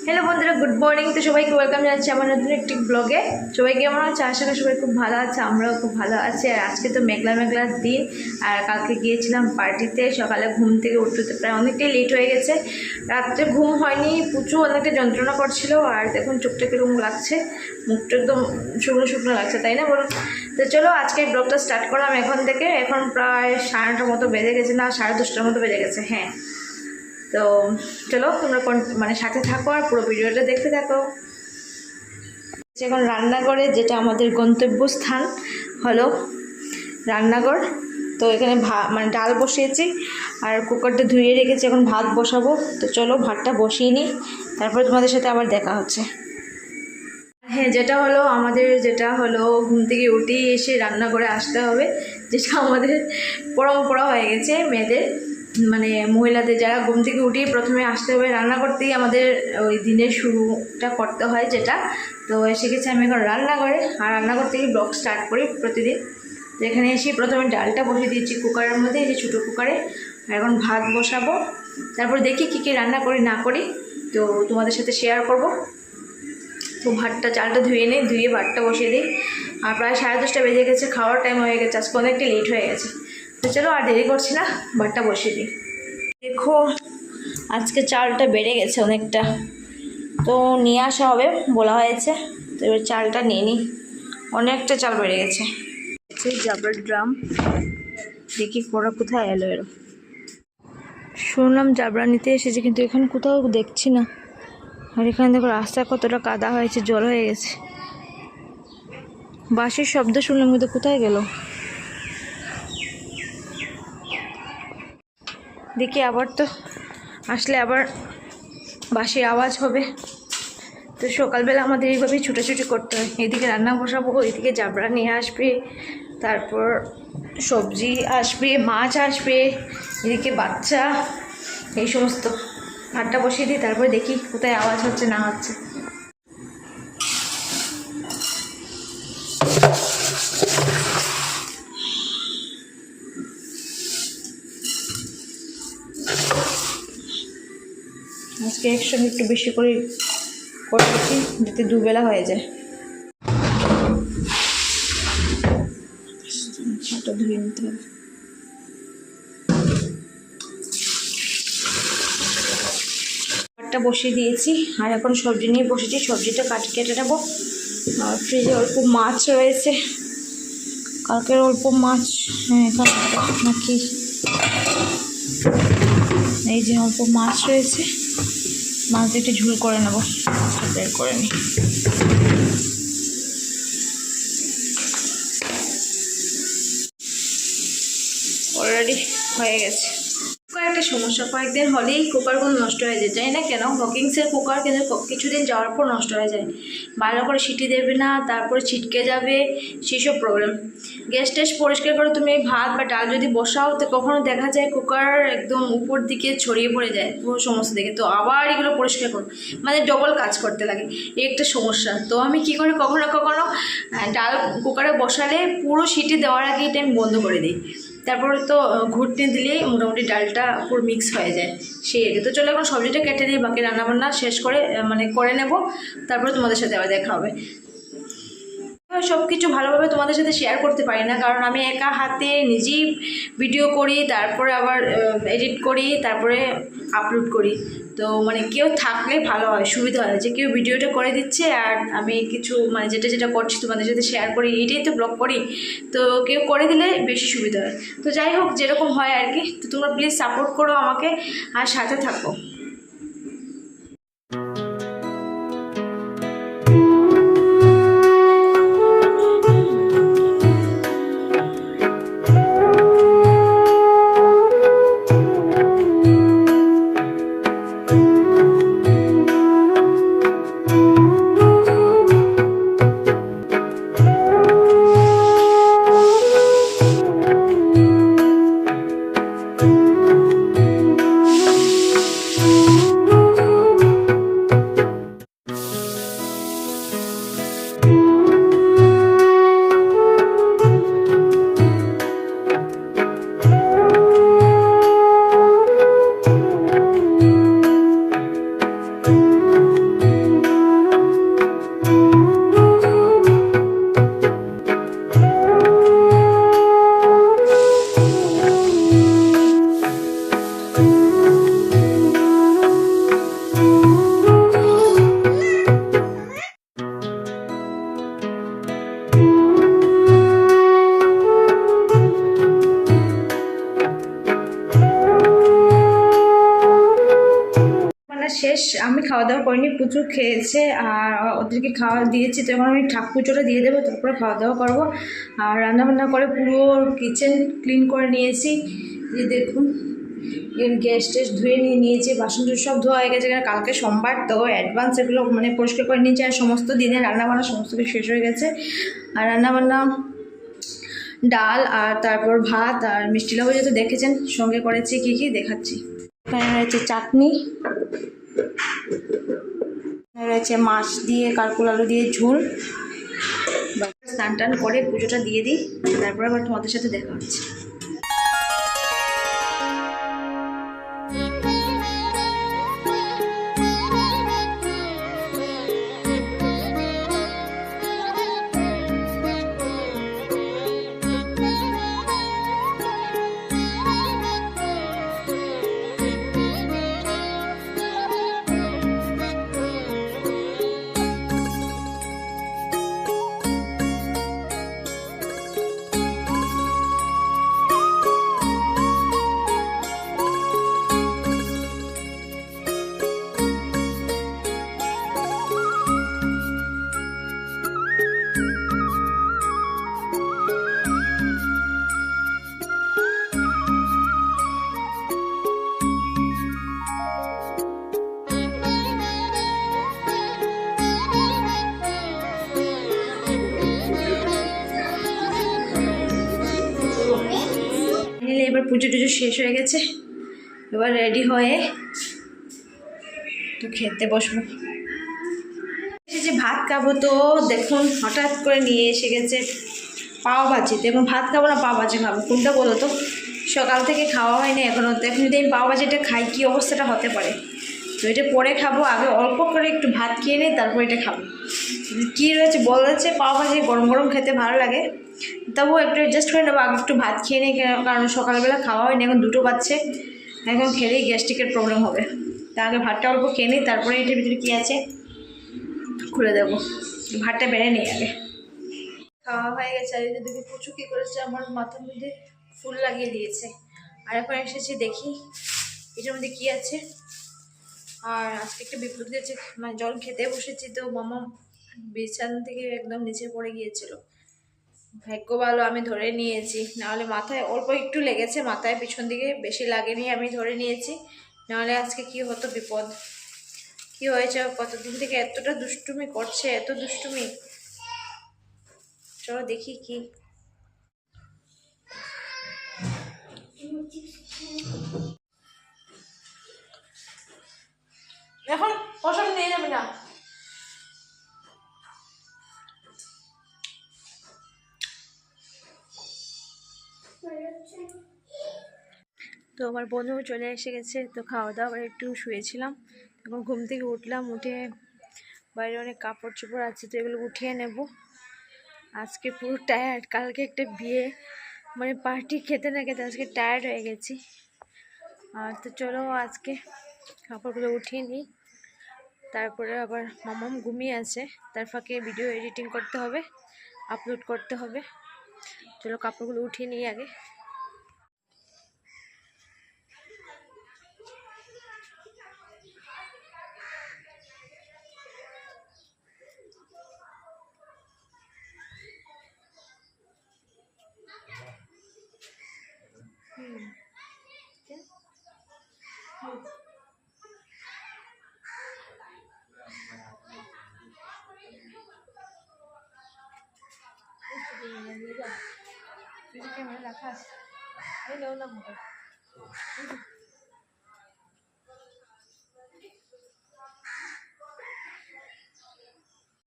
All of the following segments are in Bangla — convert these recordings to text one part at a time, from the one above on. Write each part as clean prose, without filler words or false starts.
হ্যালো বন্ধুরা, গুড মর্নিং। তো সবাইকে ওয়েলকাম জানাচ্ছি আমার নতুন একটি ব্লগে। সবাই কেমন আছে? আশা করি সবাই খুব ভালো আছে, আমরাও খুব ভালো আছি। আর আজকে তো মেঘলা মেঘলার দিন, আর কালকে গিয়েছিলাম পার্টিতে। সকালে ঘুম থেকে উঠতে প্রায় অনেকটাই লেট হয়ে গেছে, রাত্রে ঘুম হয়নি, প্রচুর অনেকটা যন্ত্রণা করছিল। আর দেখুন চোখটা কিরকম লাগছে, মুখটা একদম শুকনো শুকনো লাগছে, তাই না বলুন? তো চলো আজকে ব্লগটা স্টার্ট করলাম এখন থেকে। এখন প্রায় 9:30 মতো বেজে গেছে, না 10:30 মতো বেজে গেছে, হ্যাঁ। তো চলো তোমরা মানে সাথে থাকো আর পুরো ভিডিওটা দেখতে থাকো। এখন রান্নাঘরে, যেটা আমাদের গন্তব্যস্থান হলো রান্নাঘর। তো এখানে মানে ডাল বসিয়েছি আর কুকারটা ধুয়ে রেখেছি, এখন ভাত বসাবো। তো চলো ভাতটা বসিয়ে নিই, তারপরে তোমাদের সাথে আবার দেখা হচ্ছে। হ্যাঁ, যেটা হলো ঘুম থেকে উঠেই এসে রান্না করে আসতে হবে, যেটা আমাদের পরম্পরা হয়ে গেছে মেয়েদের, মানে মহিলাদের। যারা ঘুম থেকে উঠেই প্রথমে আসতে হবে রান্না করতেই, আমাদের ওই দিনের শুরুটা করতে হয় যেটা। তো এসে গেছে আমি এখন রান্নাঘরে, আর রান্নাঘর থেকেই ব্লগ স্টার্ট করি প্রতিদিন। তো এখানে এসে প্রথমে ডালটা বসিয়ে দিয়েছি কুকারের মধ্যে, এই যে ছোটো কুকারে। আর এখন ভাত বসাবো, তারপর দেখি কী কী রান্না করি না করি, তো তোমাদের সাথে শেয়ার করব। তো চালটা ধুয়ে ভাতটা বসিয়ে দিই। আর প্রায় 10:30 বেজে গেছে, খাওয়ার টাইম হয়ে গেছে, আজকে অনেকটা লেট হয়ে গেছে। তো চলো আর দেরি করছি না, ভাতটা বসিয়ে দিই। দেখো আজকে চালটা বেড়ে গেছে অনেকটা, তো নিয়ে আসা হবে বলা হয়েছে। তো এবার চালটা নিয়ে নিই, অনেকটা চাল বেড়ে গেছে। জাবড়ার ড্রাম, দেখি ওরা কোথায় এলো এর। শুনলাম জাবড়া নিতে এসেছে, কিন্তু এখানে কোথাও দেখছি না। আর এখানে দেখো রাস্তা কতটা কাদা হয়েছে, জল হয়ে গেছে। বাঁশির শব্দ শুনলাম, কিন্তু কোথায় গেল দেখি। আবার তো আসলে আবার বাঁশির আওয়াজ হবে। তো সকালবেলা আমাদের এইভাবেই ছুটাছুটি করতে হয়, এদিকে রান্না বসাবো, এদিকে জাবড়া নিয়ে আসবে, তারপর সবজি আসবে, মাছ আসবে, এদিকে বাচ্চা, এই সমস্ত। ভাতটা বসিয়ে দিই, তারপরে দেখি কোথায় আওয়াজ হচ্ছে না হচ্ছে। আজকে একসঙ্গে একটু বেশি করে দিচ্ছি, যাতে দুবেলা হয়ে যায়। ধুয়ে নিতে হবে। ভাতটা বসিয়ে দিয়েছি, আর এখন সবজি নিয়ে বসেছি, সবজিটা কেটে নেবো। আর ফ্রিজে অল্প মাছ রয়েছে, কালকের অল্প মাছ, হ্যাঁ নাকি এই যে অল্প মাছ রয়েছে, মাছ দিয়ে একটু ঝোল করে নেবো, বের করে নিই। অলরেডি হয়ে গেছে। একটা সমস্যা, কয়েকদিন হলেই কুকারগুলো নষ্ট হয়ে যায়, জানি না কেন। হকিংসের কুকার কিন্তু কিছুদিন যাওয়ার পর নষ্ট হয়ে যায়, ভালো করে সিটি দেবে না, তারপরে ছিটকে যাবে, সেসব প্রবলেম। গ্যাস ট্যাস পরিষ্কার করে তুমি ভাত বা ডাল যদি বসাও, তো কখনো দেখা যায় কুকার একদম উপর দিকে ছড়িয়ে পড়ে যায় পুরো সমস্ত দিকে, তো আবার এগুলো পরিষ্কার করো, মানে ডবল কাজ করতে লাগে, এই একটা সমস্যা। তো আমি কি করি, কখনো কখনো ডাল কুকারে বসালে পুরো সিটি দেওয়ার আগে এটা আমি বন্ধ করে দিই, তারপরে তো ঘুরতে দিলেই মোটামুটি ডালটা পুরো মিক্স হয়ে যায় সেই আগে। তো চলো এখন সবজিটা কেটে দিই, বাকি রান্নাবান্না শেষ করে মানে করে নেব, তারপরে তোমাদের সাথে আবার দেখা হবে। সব কিছু ভালোভাবে তোমাদের সাথে শেয়ার করতে পারি না, কারণ আমি একা হাতে নিজেই ভিডিও করি, তারপরে আবার এডিট করি, তারপরে আপলোড করি। তো মানে কেউ থাকলে ভালো হয়, সুবিধা হয়, যে কেউ ভিডিওটা করে দিচ্ছে আর আমি কিছু মানে যেটা করছি তোমাদের সাথে শেয়ার করি, এটাই তো ব্লগ করি। তো কেউ করে দিলে বেশি সুবিধা হয়। তো যাই হোক, যেরকম হয় আর কি। তো তোমরা প্লিজ সাপোর্ট করো আমাকে, আর সাথে থাকো। শেষ, আমি খাওয়া দাওয়া করিনি, প্রচুর খেয়েছে আর ওদেরকে খাওয়া দিয়েছি। তো এখন আমি পুজোটা দিয়ে দেবো, তারপরে খাওয়া দাওয়া করবো। আর রান্নাবান্না করে পুরো কিচেন ক্লিন করে নিয়েছি। যে দেখুন গ্যাস টেস ধুয়ে নিয়েছি, বাসন সব ধোয়া হয়ে গেছে। কালকে সোমবার তো অ্যাডভান্স এগুলো মানে পরিষ্কার করে নিয়েছি। আর সমস্ত দিনের রান্নাবান্না সমস্ত কিছু শেষ হয়ে গেছে। আর রান্নাবান্না ডাল আর তারপর ভাত আর মিষ্টি লাউ যেহেতু দেখেছেন, সঙ্গে করেছি কী কী দেখাচ্ছি। এখানে রয়েছে চাটনি, রয়েছে মাছ দিয়ে কারকুল আলু দিয়ে ঝোল। স্নান টান করে পুজোটা দিয়ে দিই, তারপরে আবার তোমাদের সাথে দেখা হচ্ছে। এবার পুজো টুজো শেষ হয়ে গেছে, এবার রেডি হয়ে তো খেতে বসবো। এসেছি ভাত খাবো, তো দেখুন হঠাৎ করে নিয়ে এসে গেছে পাও ভাজি। দেখুন ভাত খাবো না পাও ভাজি খাবো, কোনটা বলো তো? সকাল থেকে খাওয়া হয়নি এখনও, তো এখন যদি আমি পাও ভাজিটা খাই কী অবস্থাটা হতে পারে। তো এটা পরে খাবো, আগে অল্প করে একটু ভাত খেয়ে নিই, তারপর এটা খাবো। কী রয়েছে বলেছে পাও ভাজি গরম গরম খেতে ভালো লাগে, তবুও একটু অ্যাডজাস্ট করে নেবো। আগে একটু ভাত খেয়ে নিই, কারণ সকালবেলা খাওয়া হয়নি, এখন 2টো বাজছে, এখন খেলেই গ্যাস্ট্রিকের প্রবলেম হবে। তা আগে ভাতটা অল্প খেয়ে নিই, তারপরে এটার ভিতরে কী আছে খুলে দেবো। ভাতটা বেড়ে নিই আগে। খাওয়া হয়ে গেছে। আর এদিকে প্রচুর কী করেছে, আমার মাথার মধ্যে ফুল লাগিয়ে দিয়েছে। আর এখন এসেছি দেখি এটার মধ্যে কী আছে। আর আজকে একটা বিপদ গেছে, মানে জল খেতে বসেছি তো মামা বিছানা থেকে একদম নিচে পড়ে গিয়েছিল। ভাগ্য ভালো আমি ধরে নিয়েছি, নাহলে মাথায় অল্প একটু লেগেছে, মাথায় পিছন দিকে বেশি লাগেনি, আমি ধরে নিয়েছি। নাহলে আজকে কি হতো বিপদ। কি হয়েছে, কতদিন থেকে এতটা দুষ্টুমি করছে, এত দুষ্টুমি। চলো দেখি কি। এখন ওসব নিয়ে যাবে না। তো আমার বন্ধু চলে এসে গেছে, তো খাওয়া দাওয়া একটু শুয়েছিলাম, এখন ঘুম থেকে উঠলাম। উঠে বাইরে অনেক কাপড় চোপড় আছে, তো এগুলো উঠিয়ে নেব। আজকে পুরো টায়ার্ড, কালকে একটা বিয়ে মানে পার্টি খেতে না খেতে আজকে টায়ার্ড হয়ে গেছি। আর তো চলো আজকে কাপড়গুলো উঠিয়ে নিই, তারপরে আবার মামাম ঘুমিয়ে আছে, তার ফাঁকে ভিডিও এডিটিং করতে হবে, আপলোড করতে হবে। চলো কাপড়গুলো উঠিয়ে নিই আগে।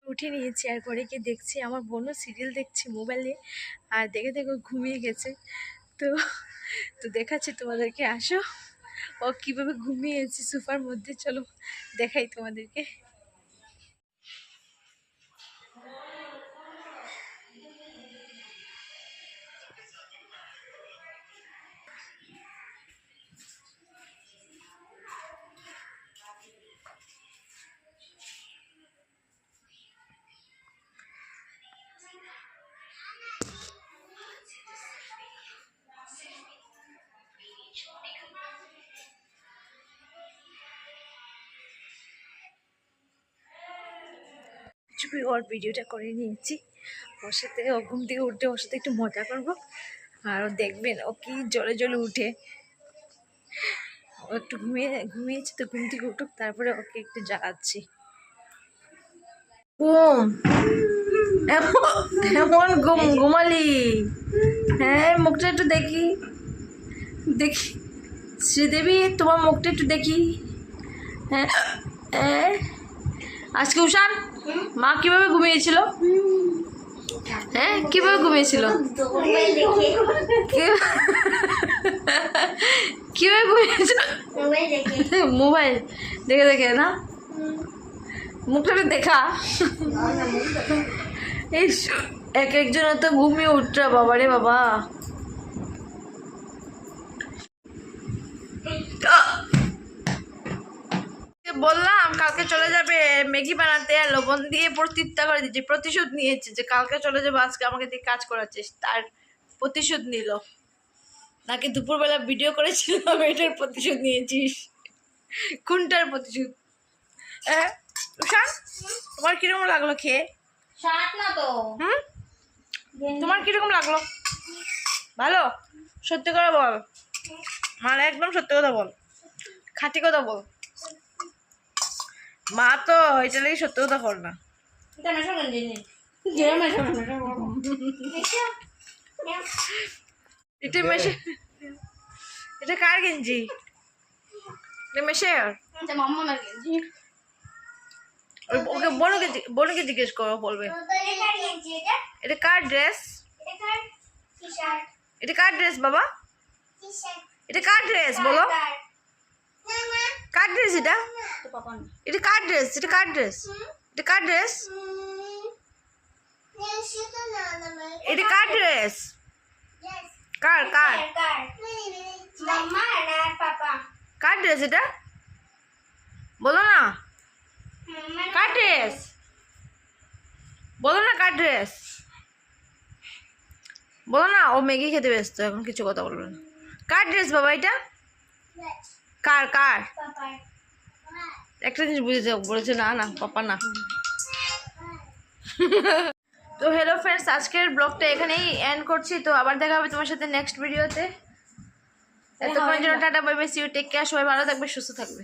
উঠে নিয়েছি, আর পরে গিয়ে দেখছি আমার বোনও সিরিয়াল দেখছি মোবাইলে, আর দেখে দেখে ঘুমিয়ে গেছে। তো তো দেখাচ্ছি তোমাদেরকে, আসো ও কীভাবে ঘুমিয়েছে সোফার মধ্যে। চলো দেখাই তোমাদেরকে। চুপি ওর ভিডিওটা করে নিয়েছি। ওর সাথে ও ঘুম থেকে উঠে ওর সাথে একটু মজা করবো। আর ও দেখবেন ও কি জলে জলে উঠে। ও একটু ঘুমিয়েছে তো, ঘুম থেকে উঠুক তারপরে ওকে একটু জ্বালাচ্ছি। ঘুম এমন ঘুমালি? হ্যাঁ, মুখটা একটু দেখি দেখি। শ্রীদেবী, তোমার মুখটা একটু দেখি। হ্যাঁ হ্যাঁ। আজকে উষান মা কিভাবে ঘুমিয়েছিল? হ্যাঁ, কিভাবে ঘুমিয়েছিল? কিভাবে ঘুমিয়েছিল? মোবাইল দেখে দেখে না? মুখটা দেখা। এই এক একজনের তো ঘুমিয়ে উঠরা বাবা রে বাবা। বললাম কালকে চলে যাবে ম্যাগি বানাতে, আর লবণ দিয়ে প্রতিজ্ঞা করে দিচ্ছে, প্রতিশোধ নিয়েছে যে কালকে চলে যাবে, আজকে আমাকে দিয়ে কাজ করাচ্ছিস, তার প্রতিশোধ নিল। নাকি দুপুরবেলা ভিডিও করেছিলাম এটার প্রতিশোধ নিয়েছিস? কোনটার প্রতিশোধ? হ্যাঁ উষা, তোমার কিরকম লাগলো খেয়ে? তোমার কিরকম লাগলো? ভালো? সত্যি করে বল, মানে একদম সত্যি কথা বল, খাঁটি কথা বল। মা তো এটা লেগে সত্যি কথা বল না। এটা মেশে, এটা কার গেঞ্জি? এটা মেশে ওকে বোনকে জিজ্ঞেস করো, বলবে। এটা কার ড্রেস? এটা কার ড্রেস বাবা? এটা কার ড্রেস বলো? কার ড্রেস এটা? এটা কার ড্রেস? এটা কার ড্রেস? এটা কার ড্রেস? এটা কার ড্রেস? কার কার কার ড্রেস এটা? বলো না কার ড্রেস, বলো না কার ড্রেস, বলো না। ও ম্যাগি খেতে ব্যস্ত, এখন কিছু কথা বলবে না। কার ড্রেস বাবা এটা? কার কার? একটা জিনিস বুঝেছে, বলেছে না না পাপা না। তো হ্যালো ফ্রেন্ডস, আজকের ব্লগটা এখানেই এন্ড করছি। তো আবার দেখা হবে তোমার সাথে নেক্সট ভিডিওতে। এতক্ষণের জন্য tata, bye bye, see you, take care. সবাই ভালো থাকবে, সুস্থ থাকবে।